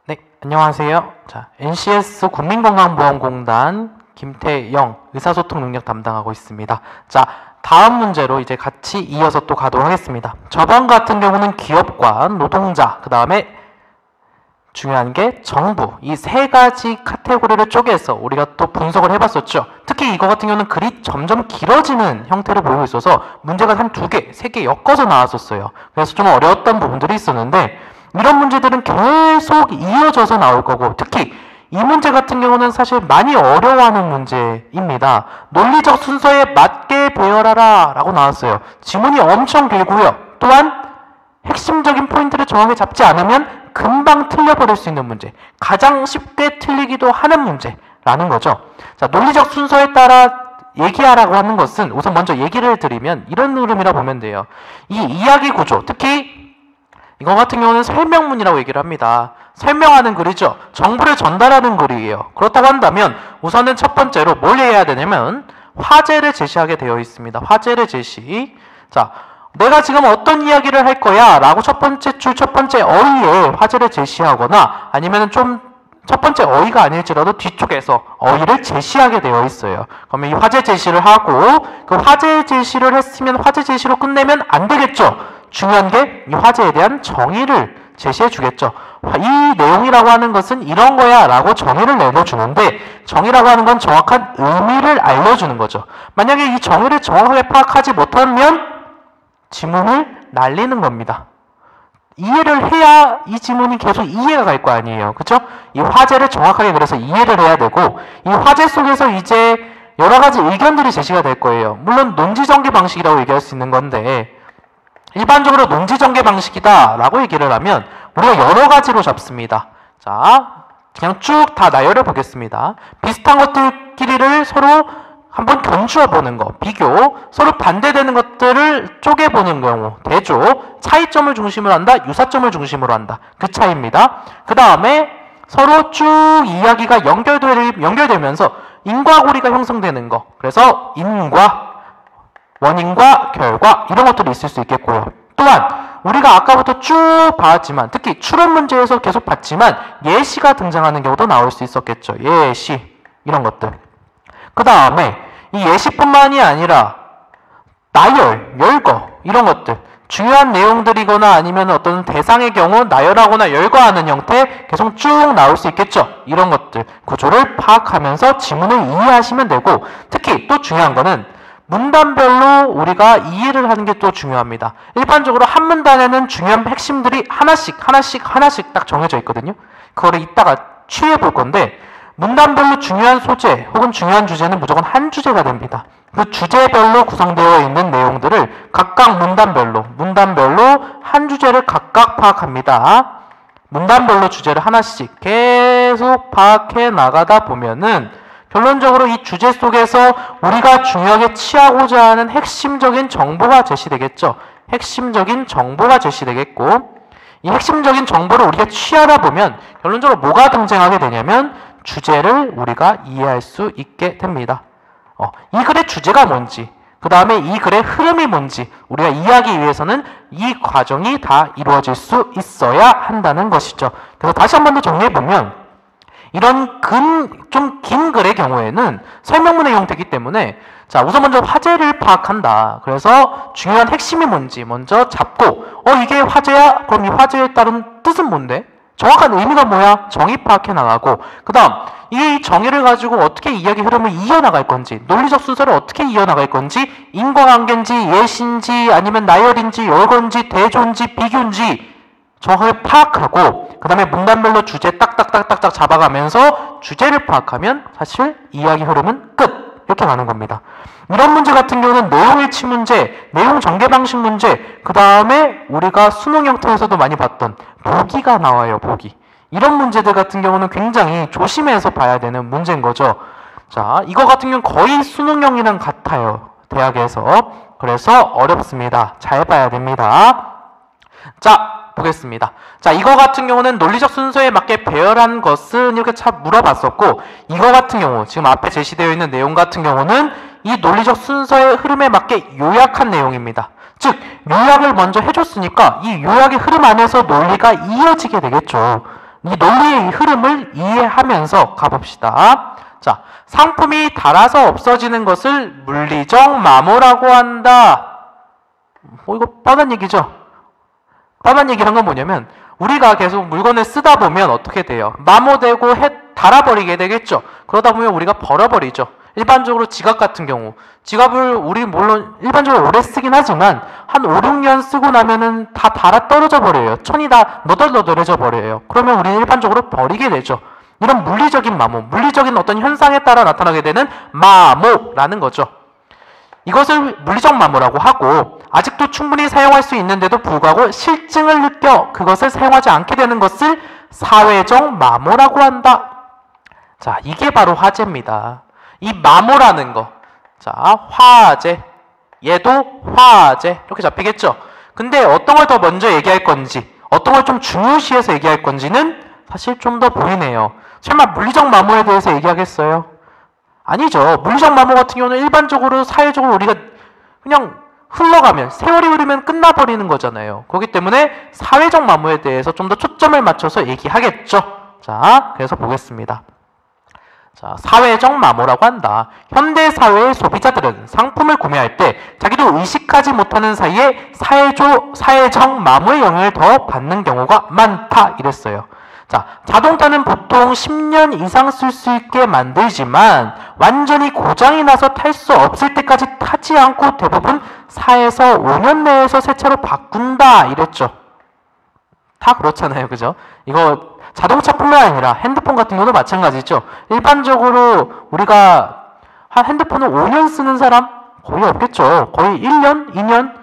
네, 안녕하세요. 자, NCS 국민건강보험공단 김태영 의사소통 능력 담당하고 있습니다. 자, 다음 문제로 이제 같이 이어서 또 가도록 하겠습니다. 저번 같은 경우는 기업과 노동자, 그 다음에 중요한 게 정부, 이 세 가지 카테고리를 쪼개서 우리가 또 분석을 해봤었죠. 특히 이거 같은 경우는 글이 점점 길어지는 형태를 보이고 있어서 문제가 한 2개, 3개 엮어서 나왔었어요. 그래서 좀 어려웠던 부분들이 있었는데 이런 문제들은 계속 이어져서 나올 거고, 특히 이 문제 같은 경우는 사실 많이 어려워하는 문제입니다. 논리적 순서에 맞게 배열하라 라고 나왔어요. 지문이 엄청 길고요. 또한 핵심적인 포인트를 정확히 잡지 않으면 금방 틀려버릴 수 있는 문제, 가장 쉽게 틀리기도 하는 문제라는 거죠. 자, 논리적 순서에 따라 얘기하라고 하는 것은 우선 먼저 얘기를 드리면 이런 흐름이라 보면 돼요. 이 이야기 구조, 특히 이거 같은 경우는 설명문이라고 얘기를 합니다. 설명하는 글이죠. 정보를 전달하는 글이에요. 그렇다고 한다면 우선은 첫 번째로 뭘 해야 되냐면 화제를 제시하게 되어 있습니다. 화제를 제시. 자, 내가 지금 어떤 이야기를 할 거야 라고 첫 번째 줄 첫 번째 어휘에 화제를 제시하거나 아니면 좀 첫 번째 어휘가 아닐지라도 뒤쪽에서 어휘를 제시하게 되어 있어요. 그러면 이 화제 제시를 하고 그 화제 제시를 했으면 화제 제시로 끝내면 안 되겠죠. 중요한 게 이 화제에 대한 정의를 제시해 주겠죠. 이 내용이라고 하는 것은 이런 거야 라고 정의를 내려주는데, 정의라고 하는 건 정확한 의미를 알려주는 거죠. 만약에 이 정의를 정확하게 파악하지 못하면 지문을 날리는 겁니다. 이해를 해야 이 지문이 계속 이해가 갈 거 아니에요. 그쵸? 이 화제를 정확하게 그래서 이해를 해야 되고, 이 화제 속에서 이제 여러 가지 의견들이 제시가 될 거예요. 물론 논지전개 방식이라고 얘기할 수 있는 건데, 일반적으로 논지전개 방식이다 라고 얘기를 하면 우리가 여러 가지로 잡습니다. 자, 그냥 쭉 다 나열해 보겠습니다. 비슷한 것들끼리를 서로 한번 견주어 보는 거, 비교, 서로 반대되는 것들을 쪼개보는 경우, 대조, 차이점을 중심으로 한다, 유사점을 중심으로 한다. 그 차이입니다. 그 다음에 서로 쭉 이야기가 연결되면서 인과고리가 형성되는 거. 그래서 인과, 원인과 결과, 이런 것들이 있을 수 있겠고요. 또한 우리가 아까부터 쭉 봤지만, 특히 추론 문제에서 계속 봤지만 예시가 등장하는 경우도 나올 수 있었겠죠. 예시, 이런 것들. 그 다음에 이 예시뿐만이 아니라 나열, 열거, 이런 것들, 중요한 내용들이거나 아니면 어떤 대상의 경우 나열하거나 열거하는 형태 계속 쭉 나올 수 있겠죠. 이런 것들 구조를 파악하면서 지문을 이해하시면 되고, 특히 또 중요한 거는 문단별로 우리가 이해를 하는 게 또 중요합니다. 일반적으로 한 문단에는 중요한 핵심들이 하나씩 딱 정해져 있거든요. 그거를 이따가 취해 볼 건데, 문단별로 중요한 소재 혹은 중요한 주제는 무조건 한 주제가 됩니다. 그 주제별로 구성되어 있는 내용들을 각각 문단별로 한 주제를 각각 파악합니다. 문단별로 주제를 하나씩 계속 파악해 나가다 보면은 결론적으로 이 주제 속에서 우리가 중요하게 취하고자 하는 핵심적인 정보가 제시되겠죠. 핵심적인 정보가 제시되겠고, 이 핵심적인 정보를 우리가 취하다 보면 결론적으로 뭐가 등장하게 되냐면 주제를 우리가 이해할 수 있게 됩니다. 이 글의 주제가 뭔지, 그 다음에 이 글의 흐름이 뭔지 우리가 이해하기 위해서는 이 과정이 다 이루어질 수 있어야 한다는 것이죠. 그래서 다시 한 번 더 정리해보면, 이런 좀 긴 글의 경우에는 설명문의 형태이기 때문에, 자, 우선 먼저 화제를 파악한다. 그래서 중요한 핵심이 뭔지 먼저 잡고, 이게 화제야? 그럼 이 화제에 따른 뜻은 뭔데? 정확한 의미가 뭐야? 정의 파악해 나가고, 그 다음 이 정의를 가지고 어떻게 이야기 흐름을 이어나갈 건지, 논리적 순서를 어떻게 이어나갈 건지, 인과관계인지 예시인지 아니면 나열인지 열건지 대조인지 비교인지 정확하게 파악하고, 그 다음에 문단별로 주제 딱딱딱딱딱 잡아가면서 주제를 파악하면 사실 이야기 흐름은 끝! 이렇게 가는 겁니다. 이런 문제 같은 경우는 내용일치 문제, 내용 전개 방식 문제, 그 다음에 우리가 수능 형태에서도 많이 봤던 보기가 나와요. 보기. 이런 문제들 같은 경우는 굉장히 조심해서 봐야 되는 문제인 거죠. 자, 이거 같은 경우는 거의 수능형이랑 같아요. 대학에서. 그래서 어렵습니다. 잘 봐야 됩니다. 자, 보겠습니다. 자, 이거 같은 경우는 논리적 순서에 맞게 배열한 것은 이렇게 참 물어봤었고, 이거 같은 경우 지금 앞에 제시되어 있는 내용 같은 경우는 이 논리적 순서의 흐름에 맞게 요약한 내용입니다. 즉, 요약을 먼저 해줬으니까 이 요약의 흐름 안에서 논리가 이어지게 되겠죠. 이 논리의 흐름을 이해하면서 가봅시다. 자, 상품이 닳아서 없어지는 것을 물리적 마모라고 한다. 이거 뻔한 얘기죠? 뻔한 얘기란 건 뭐냐면 우리가 계속 물건을 쓰다 보면 어떻게 돼요? 마모되고 닳아버리게 되겠죠? 그러다 보면 우리가 버려버리죠. 일반적으로 지갑 같은 경우 지갑을 우리 물론 일반적으로 오래 쓰긴 하지만 한 5, 6년 쓰고 나면은 다 닳아 떨어져 버려요. 천이 다 너덜너덜해져 버려요. 그러면 우리는 일반적으로 버리게 되죠. 이런 물리적인 마모, 물리적인 어떤 현상에 따라 나타나게 되는 마모라는 거죠. 이것을 물리적 마모라고 하고 아직도 충분히 사용할 수 있는데도 불구하고 실증을 느껴 그것을 사용하지 않게 되는 것을 사회적 마모라고 한다. 자, 이게 바로 화재입니다. 이 마모라는 거. 자, 화재. 얘도 화재. 이렇게 잡히겠죠? 근데 어떤 걸 더 먼저 얘기할 건지, 어떤 걸 좀 중요시해서 얘기할 건지는 사실 좀 더 보이네요. 설마 물리적 마모에 대해서 얘기하겠어요? 아니죠. 물리적 마모 같은 경우는 일반적으로, 사회적으로 우리가 그냥 흘러가면, 세월이 흐르면 끝나버리는 거잖아요. 그렇기 때문에 사회적 마모에 대해서 좀 더 초점을 맞춰서 얘기하겠죠. 자, 그래서 보겠습니다. 자, 사회적 마모라고 한다. 현대 사회의 소비자들은 상품을 구매할 때 자기도 의식하지 못하는 사이에 사회적 마모의 영향을 더 받는 경우가 많다. 이랬어요. 자, 자동차는 보통 10년 이상 쓸 수 있게 만들지만 완전히 고장이 나서 탈 수 없을 때까지 타지 않고 대부분 4에서 5년 내에서 새 차로 바꾼다. 이랬죠. 다 그렇잖아요. 그죠? 이거 자동차뿐만 아니라 핸드폰 같은 경우도 마찬가지죠. 일반적으로 우리가 한 핸드폰을 5년 쓰는 사람 거의 없겠죠. 거의 1년, 2년,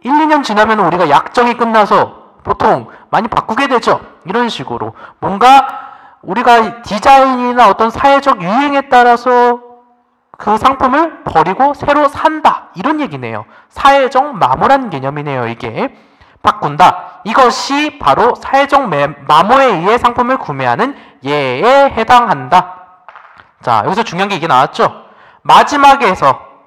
1, 2년 지나면 우리가 약정이 끝나서 보통 많이 바꾸게 되죠. 이런 식으로 뭔가 우리가 디자인이나 어떤 사회적 유행에 따라서 그 상품을 버리고 새로 산다. 이런 얘기네요. 사회적 마모라는 개념이네요. 이게. 바꾼다. 이것이 바로 사회적 마모에 의해 상품을 구매하는 예에 해당한다. 자, 여기서 중요한 게 이게 나왔죠?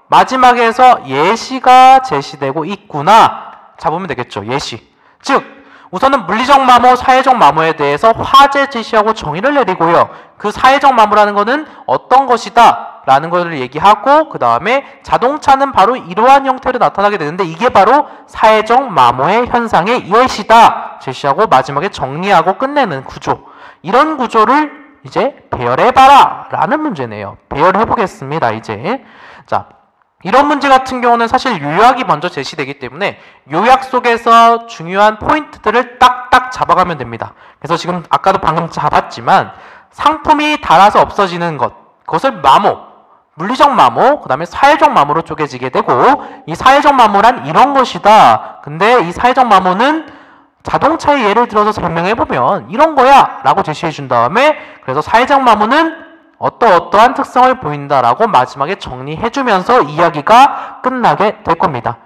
마지막에서 예시가 제시되고 있구나. 잡으면 되겠죠. 예시. 즉, 우선은 물리적 마모, 사회적 마모에 대해서 화제 제시하고 정의를 내리고요. 그 사회적 마모라는 것은 어떤 것이다 라는 것을 얘기하고 그 다음에 자동차는 바로 이러한 형태로 나타나게 되는데 이게 바로 사회적 마모의 현상의 예시다 제시하고 마지막에 정리하고 끝내는 구조. 이런 구조를 이제 배열해봐라 라는 문제네요. 배열해 보겠습니다. 이제 자, 이런 문제 같은 경우는 사실 요약이 먼저 제시되기 때문에 요약 속에서 중요한 포인트들을 딱딱 잡아가면 됩니다. 그래서 지금 아까도 방금 잡았지만 상품이 닳아서 없어지는 것, 그것을 마모, 물리적 마모, 그 다음에 사회적 마모로 쪼개지게 되고 이 사회적 마모란 이런 것이다. 근데 이 사회적 마모는 자동차의 예를 들어서 설명해보면 이런 거야 라고 제시해 준 다음에 그래서 사회적 마모는 어떠한 특성을 보인다라고 마지막에 정리해주면서 이야기가 끝나게 될 겁니다.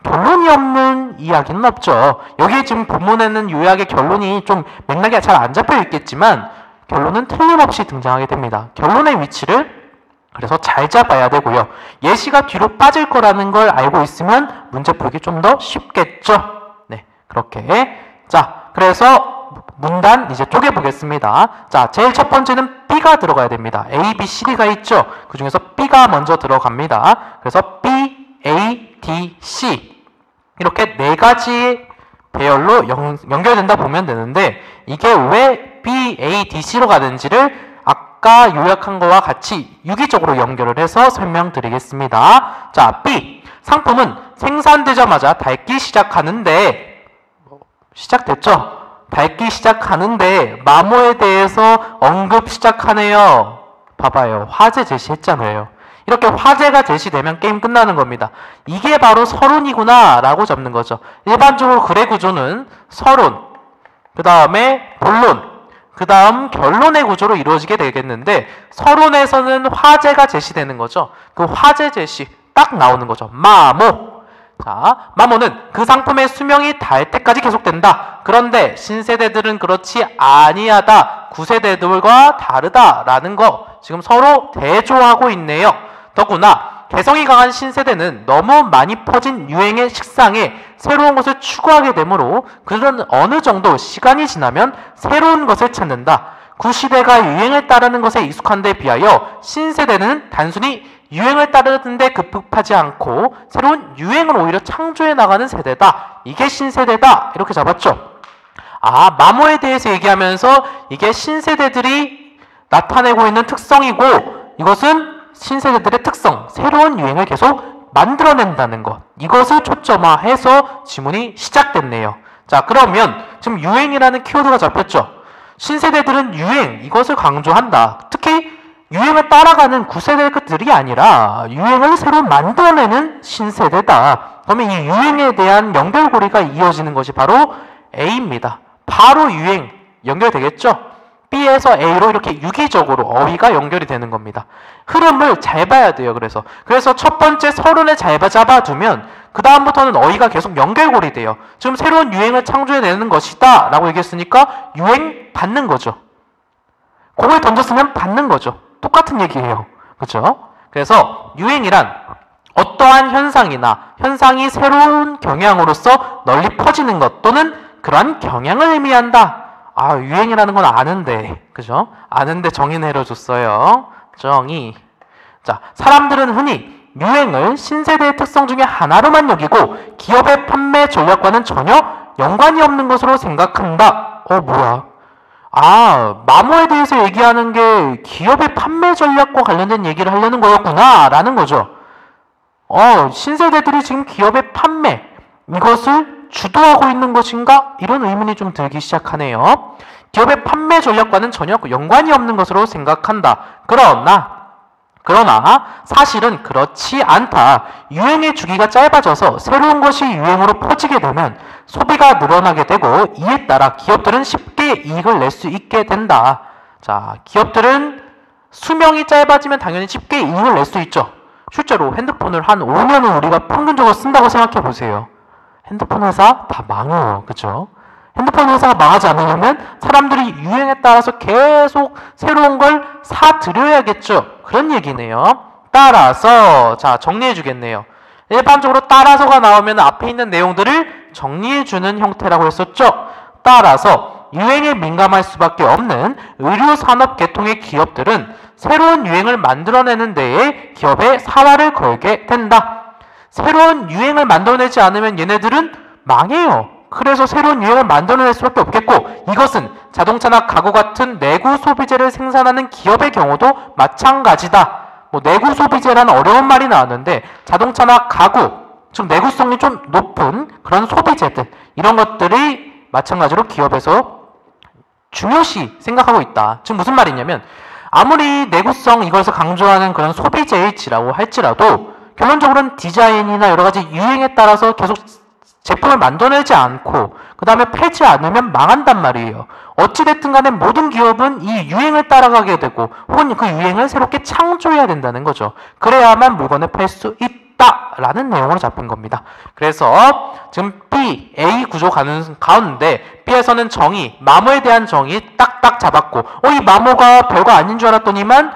결론이 없는 이야기는 없죠. 여기 지금 본문에는 요약의 결론이 좀 맥락이 잘 안 잡혀 있겠지만 결론은 틀림없이 등장하게 됩니다. 결론의 위치를 그래서 잘 잡아야 되고요. 예시가 뒤로 빠질 거라는 걸 알고 있으면 문제 풀기 좀 더 쉽겠죠. 네, 그렇게. 자, 그래서 문단 이제 쪼개보겠습니다. 자, 제일 첫 번째는 B가 들어가야 됩니다. A, B, C, D가 있죠. 그 중에서 B가 먼저 들어갑니다. 그래서 B, A, D, C 이렇게 네 가지 배열로 연결된다 보면 되는데 이게 왜 B, A, D, C로 가는지를 아까 요약한 거와 같이 유기적으로 연결을 해서 설명드리겠습니다. 자, B. 상품은 생산되자마자 닳기 시작하는데 시작됐죠? 닳기 시작하는데 마모에 대해서 언급 시작하네요. 봐봐요. 화재 제시했잖아요. 이렇게 화재가 제시되면 게임 끝나는 겁니다. 이게 바로 서론이구나 라고 잡는 거죠. 일반적으로 글의 구조는 서론, 그 다음에 본론, 그 다음 결론의 구조로 이루어지게 되겠는데 서론에서는 화재가 제시되는 거죠. 그 화재 제시 딱 나오는 거죠. 마모. 자, 마모는 그 상품의 수명이 닿을 때까지 계속된다. 그런데 신세대들은 그렇지 아니하다. 구세대들과 다르다라는 거 지금 서로 대조하고 있네요. 더구나 개성이 강한 신세대는 너무 많이 퍼진 유행의 식상에 새로운 것을 추구하게 되므로 그들은 어느 정도 시간이 지나면 새로운 것을 찾는다. 구시대가 유행을 따르는 것에 익숙한 데 비하여 신세대는 단순히 유행을 따르는 데 급급하지 않고 새로운 유행을 오히려 창조해 나가는 세대다. 이게 신세대다. 이렇게 잡았죠. 마모에 대해서 얘기하면서 이게 신세대들이 나타내고 있는 특성이고 이것은 신세대들의 특성, 새로운 유행을 계속 만들어낸다는 것. 이것을 초점화해서 지문이 시작됐네요. 자, 그러면 지금 유행이라는 키워드가 잡혔죠. 신세대들은 유행, 이것을 강조한다. 특히 유행을 따라가는 구세대들이 아니라 유행을 새로 만들어내는 신세대다. 그러면 이 유행에 대한 연결고리가 이어지는 것이 바로 A입니다. 바로 유행 연결되겠죠? B에서 A로 이렇게 유기적으로 어휘가 연결이 되는 겁니다. 흐름을 잘 봐야 돼요. 그래서 첫 번째 서론을 잘 잡아두면 그 다음부터는 어휘가 계속 연결고리 돼요. 지금 새로운 유행을 창조해내는 것이다 라고 얘기했으니까 유행 받는 거죠. 공을 던졌으면 받는 거죠. 똑같은 얘기예요. 그렇죠? 그래서 유행이란 어떠한 현상이나 현상이 새로운 경향으로서 널리 퍼지는 것 또는 그러한 경향을 의미한다. 유행이라는 건 아는데, 그죠? 아는데 정의 내려줬어요. 정의. 자, 사람들은 흔히 유행을 신세대의 특성 중에 하나로만 여기고 기업의 판매 전략과는 전혀 연관이 없는 것으로 생각한다. 뭐야? 마모에 대해서 얘기하는 게 기업의 판매 전략과 관련된 얘기를 하려는 거였구나 라는 거죠. 신세대들이 지금 기업의 판매 이것을 주도하고 있는 것인가? 이런 의문이 좀 들기 시작하네요. 기업의 판매 전략과는 전혀 연관이 없는 것으로 생각한다. 그러나 사실은 그렇지 않다. 유행의 주기가 짧아져서 새로운 것이 유행으로 퍼지게 되면 소비가 늘어나게 되고 이에 따라 기업들은 쉽게 이익을 낼 수 있게 된다. 자, 기업들은 수명이 짧아지면 당연히 쉽게 이익을 낼 수 있죠. 실제로 핸드폰을 한 5년은 우리가 평균적으로 쓴다고 생각해 보세요. 핸드폰 회사 다 망해요. 그쵸? 핸드폰 회사가 망하지 않으려면 사람들이 유행에 따라서 계속 새로운 걸 사들여야겠죠. 그런 얘기네요. 따라서, 자, 정리해 주겠네요. 일반적으로 따라서가 나오면 앞에 있는 내용들을 정리해 주는 형태라고 했었죠. 따라서 유행에 민감할 수밖에 없는 의료산업 계통의 기업들은 새로운 유행을 만들어내는 데에 기업의 사활을 걸게 된다. 새로운 유행을 만들어내지 않으면 얘네들은 망해요. 그래서 새로운 유행을 만들어낼 수밖에 없겠고 이것은 자동차나 가구 같은 내구 소비재를 생산하는 기업의 경우도 마찬가지다. 내구 소비재라는 어려운 말이 나왔는데 자동차나 가구, 즉 내구성이 좀 높은 그런 소비재들 이런 것들이 마찬가지로 기업에서 중요시 생각하고 있다. 지금 무슨 말이냐면 아무리 내구성 이것을 강조하는 그런 소비재일지라고 할지라도 결론적으로는 디자인이나 여러 가지 유행에 따라서 계속 제품을 만들어내지 않고 그 다음에 팔지 않으면 망한단 말이에요. 어찌됐든 간에 모든 기업은 이 유행을 따라가게 되고 혹은 그 유행을 새롭게 창조해야 된다는 거죠. 그래야만 물건을 팔 수 있다라는 내용으로 잡힌 겁니다. 그래서 지금 B, A 구조 가운데 B에서는 정의, 마모에 대한 정의 딱딱 잡았고 이 마모가 별거 아닌 줄 알았더니만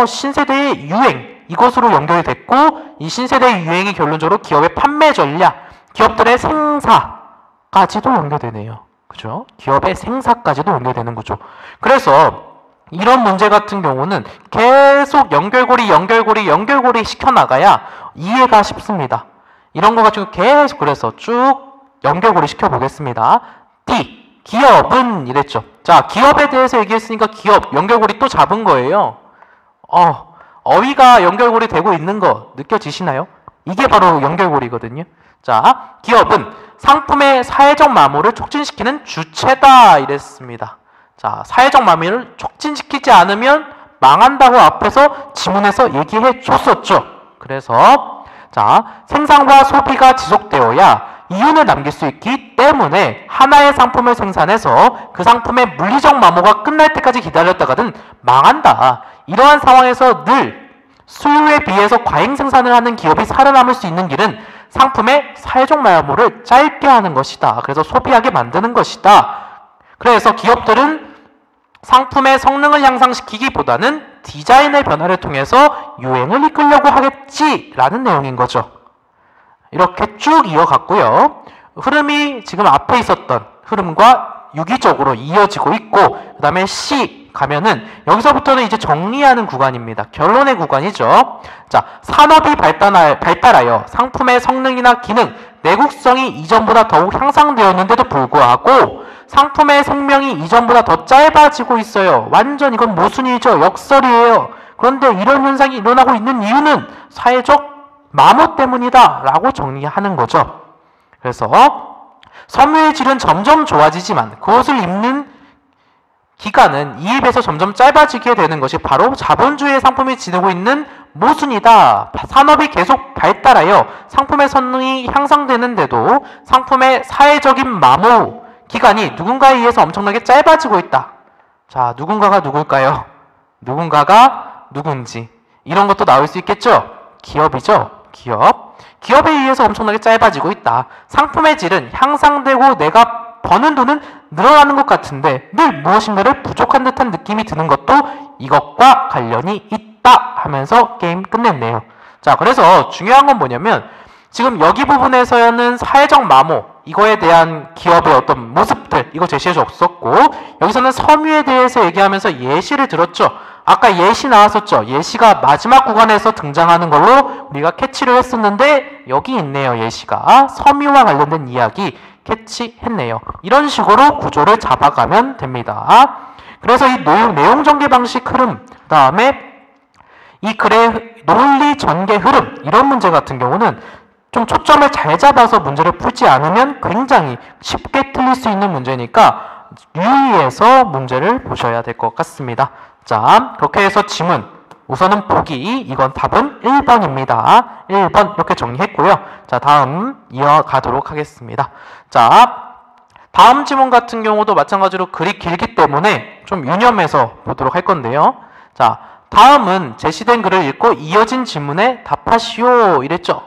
신세대의 유행 이것으로 연결이 됐고 이 신세대의 유행이 결론적으로 기업의 판매 전략, 기업들의 생사까지도 연결되네요. 그죠? 기업의 생사까지도 연결되는 거죠. 그래서 이런 문제 같은 경우는 계속 연결고리 시켜나가야 이해가 쉽습니다. 이런 거 가지고 계속 그래서 쭉 연결고리 시켜보겠습니다. D, 기업은 이랬죠. 자, 기업에 대해서 얘기했으니까 기업, 연결고리 또 잡은 거예요. 어휘가 연결고리 되고 있는 거 느껴지시나요? 이게 바로 연결고리거든요. 자, 기업은 상품의 사회적 마모를 촉진시키는 주체다 이랬습니다. 자, 사회적 마모를 촉진시키지 않으면 망한다고 앞에서 지문에서 얘기해 줬었죠. 그래서 자, 생산과 소비가 지속되어야 이윤을 남길 수 있기 때문에 하나의 상품을 생산해서 그 상품의 물리적 마모가 끝날 때까지 기다렸다가는 망한다. 이러한 상황에서 늘 수요에 비해서 과잉 생산을 하는 기업이 살아남을 수 있는 길은 상품의 사회적 마모를 짧게 하는 것이다. 그래서 소비하게 만드는 것이다. 그래서 기업들은 상품의 성능을 향상시키기보다는 디자인의 변화를 통해서 유행을 이끌려고 하겠지라는 내용인 거죠. 이렇게 쭉 이어갔고요. 흐름이 지금 앞에 있었던 흐름과 유기적으로 이어지고 있고, 그 다음에 C 가면은 여기서부터는 이제 정리하는 구간입니다. 결론의 구간이죠. 자, 산업이 발달하여 상품의 성능이나 기능, 내구성이 이전보다 더욱 향상되었는데도 불구하고 상품의 생명이 이전보다 더 짧아지고 있어요. 완전 이건 모순이죠. 역설이에요. 그런데 이런 현상이 일어나고 있는 이유는 사회적 마모 때문이다 라고 정리하는 거죠. 그래서 섬유의 질은 점점 좋아지지만 그것을 입는 기간은 이에 비해서 점점 짧아지게 되는 것이 바로 자본주의의 상품이 지니고 있는 모순이다. 산업이 계속 발달하여 상품의 성능이 향상되는데도 상품의 사회적인 마모 기간이 누군가에 의해서 엄청나게 짧아지고 있다. 자, 누군가가 누굴까요? 누군가가 누군지. 이런 것도 나올 수 있겠죠? 기업이죠? 기업에 의해서 엄청나게 짧아지고 있다. 상품의 질은 향상되고 내가 버는 돈은 늘어나는 것 같은데 늘 무엇인가를 부족한 듯한 느낌이 드는 것도 이것과 관련이 있다 하면서 게임 끝냈네요. 자, 그래서 중요한 건 뭐냐면 지금 여기 부분에서는 사회적 마모, 이거에 대한 기업의 어떤 모습들, 이거 제시해 줬었고, 여기서는 섬유에 대해서 얘기하면서 예시를 들었죠. 아까 예시 나왔었죠. 예시가 마지막 구간에서 등장하는 걸로 우리가 캐치를 했었는데 여기 있네요. 예시가 섬유와 관련된 이야기 캐치했네요. 이런 식으로 구조를 잡아가면 됩니다. 그래서 이 내용 전개 방식 흐름, 그 다음에 이 글의 논리 전개 흐름, 이런 문제 같은 경우는 좀 초점을 잘 잡아서 문제를 풀지 않으면 굉장히 쉽게 틀릴 수 있는 문제니까 유의해서 문제를 보셔야 될 것 같습니다. 자, 그렇게 해서 지문, 우선은 보기, 이건 답은 1번입니다. 1번 이렇게 정리했고요. 자, 다음 이어가도록 하겠습니다. 자, 다음 지문 같은 경우도 마찬가지로 글이 길기 때문에 좀 유념해서 보도록 할 건데요. 자, 다음은 제시된 글을 읽고 이어진 질문에 답하시오 이랬죠.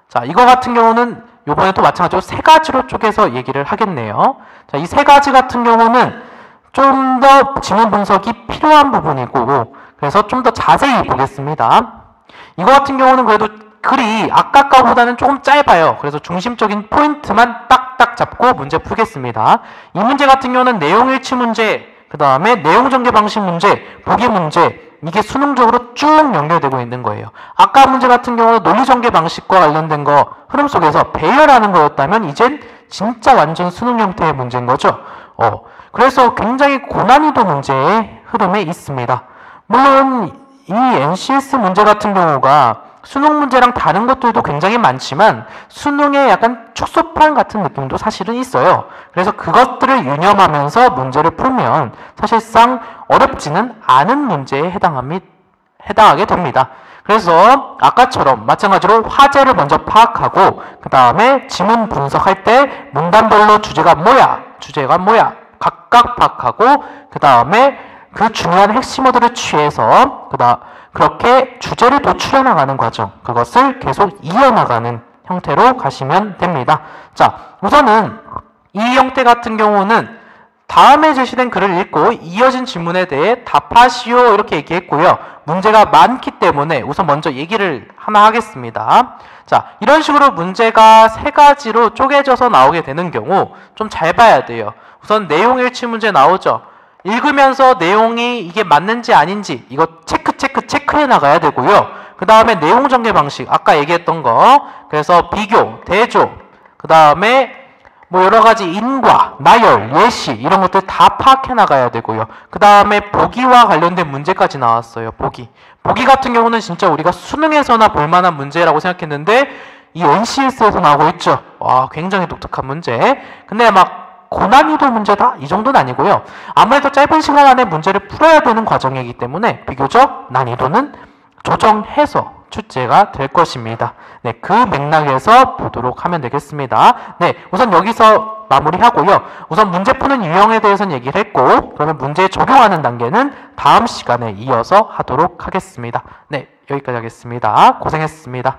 자, 이거 같은 경우는 요번에 또 마찬가지로 세 가지로 쪼개서 얘기를 하겠네요. 자, 이 세 가지 같은 경우는 좀 더 지문 분석이 필요한 부분이고, 그래서 좀 더 자세히 보겠습니다. 이거 같은 경우는 그래도 글이 아까 거보다는 조금 짧아요. 그래서 중심적인 포인트만 딱딱 잡고 문제 풀겠습니다. 이 문제 같은 경우는 내용 일치 문제, 그 다음에 내용 전개 방식 문제, 보기 문제, 이게 수능적으로 쭉 연결되고 있는 거예요. 아까 문제 같은 경우는 논리 전개 방식과 관련된 거 흐름 속에서 배열하는 거였다면 이젠 진짜 완전 수능 형태의 문제인 거죠. 그래서 굉장히 고난이도 문제의 흐름에 있습니다. 물론 이 NCS 문제 같은 경우가 수능 문제랑 다른 것들도 굉장히 많지만 수능의 약간 축소판 같은 느낌도 사실은 있어요. 그래서 그것들을 유념하면서 문제를 풀면 사실상 어렵지는 않은 문제에 해당하게 됩니다. 그래서 아까처럼 마찬가지로 화제를 먼저 파악하고 그 다음에 지문 분석할 때 문단별로 주제가 뭐야 각각 파악하고 그 다음에 그 중요한 핵심어들을 취해서 그렇게 주제를 도출해 나가는 과정, 그것을 계속 이어나가는 형태로 가시면 됩니다. 자, 우선은 이 형태 같은 경우는 다음에 제시된 글을 읽고 이어진 질문에 대해 답하시오 이렇게 얘기했고요. 문제가 많기 때문에 우선 먼저 얘기를 하나 하겠습니다. 자, 이런 식으로 문제가 세 가지로 쪼개져서 나오게 되는 경우 좀 잘 봐야 돼요. 우선 내용 일치 문제 나오죠. 읽으면서 내용이 이게 맞는지 아닌지 이거 체크해 나가야 되고요. 그 다음에 내용 전개 방식 아까 얘기했던 거, 그래서 비교, 대조, 그 다음에 뭐 여러 가지 인과, 나열, 예시 이런 것들 다 파악해 나가야 되고요. 그 다음에 보기와 관련된 문제까지 나왔어요. 보기 같은 경우는 진짜 우리가 수능에서나 볼만한 문제라고 생각했는데 이 NCS에서 나오고 있죠. 와, 굉장히 독특한 문제. 근데 막 고난이도 문제다? 이 정도는 아니고요. 아무래도 짧은 시간 안에 문제를 풀어야 되는 과정이기 때문에 비교적 난이도는 조정해서 출제가 될 것입니다. 네, 그 맥락에서 보도록 하면 되겠습니다. 네, 우선 여기서 마무리하고요. 우선 문제 푸는 유형에 대해서는 얘기를 했고, 그러면 문제 적용하는 단계는 다음 시간에 이어서 하도록 하겠습니다. 네, 여기까지 하겠습니다. 고생했습니다.